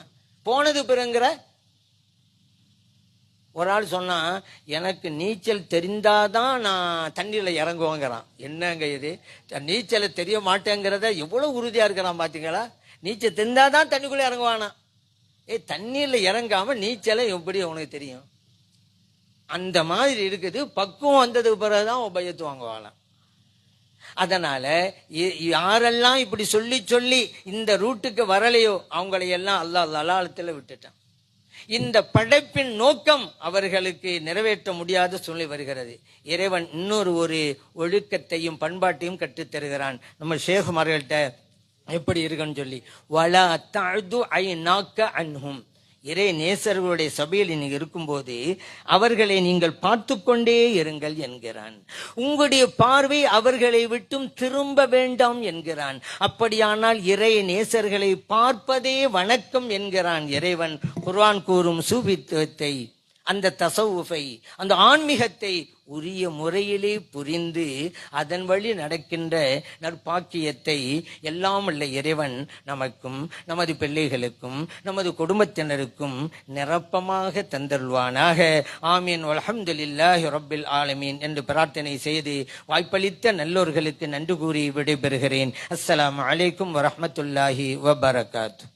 போனது பிறகுங்கிற. ஒரு ஆள் சொன்னா, எனக்கு நீச்சல் தெரிந்தாதான் நான் தண்ணியில இறங்குவேங்கிறான். என்னங்க இது, நீச்சல் தெரிய மாட்டேங்கிறத எவ்வளவு உறுதியா இருக்கிறான் பாத்தீங்களா? நீச்சல் தெரிந்தாதான் தண்ணிக்குள்ள இறங்குவானா? தண்ணீர்ல இறங்காம நீச்சலை எப்படி உனக்கு தெரியும்? அந்த மாதிரி இருக்குது. பக்குவம் வந்ததுக்கு பிறகுதான் உபயத்து வாங்குவாங்களாம். அதனால யாரெல்லாம் இப்படி சொல்லி சொல்லி இந்த ரூட்டுக்கு வரலையோ அவங்களையெல்லாம் அல்லாஹ் லலாலத்துல விட்டுட்டான். இந்த படைப்பின் நோக்கம் அவர்களுக்கு நிறைவேற்ற முடியாத சூழ்நிலை வருகிறது. இறைவன் இன்னொரு ஒரு ஒழுக்கத்தையும் பண்பாட்டையும் கற்றுத்தருகிறான். நம்ம ஷேகுமார்கள்ட்ட எப்படி இருக்குன்னு சொல்லி, வலா தஅது ஐநாக்க அன்ஹும், இறை நேசர்களுடைய சபையில் நீங்க இருக்கும்போது அவர்களை நீங்கள் பார்த்து கொண்டே இருங்கள் என்கிறான். உங்களுடைய பார்வை அவர்களை விட்டும் திரும்ப வேண்டாம் என்கிறான். அப்படியானால் இறை நேசர்களை பார்ப்பதே வணக்கம் என்கிறான் இறைவன். குர்ஆன் கூறும் சூஃபித்துவத்தை, அந்த தசவுஃபை, அந்த ஆன்மீகத்தை உரிய முறையிலே புரிந்து அதன் வழி நடக்கின்ற நற்பாக்கியத்தை எல்லாம் உள்ள இறைவன் நமக்கும் நமது பிள்ளைகளுக்கும் நமது குடும்பத்தினருக்கும் நிரப்பமாக தந்தருள்வானாக. ஆமீன். அல்ஹம்துலில்லாஹி ரப்பில் ஆலமீன் என்று பிரார்த்தனை செய்து வாய்ப்பளித்த நல்லோர்களுக்கு நன்றி கூறி விடைபெறுகிறேன். அஸ்ஸலாமு அலைக்கும் வரஹ்மத்துல்லாஹி வபரகாத்துஹு.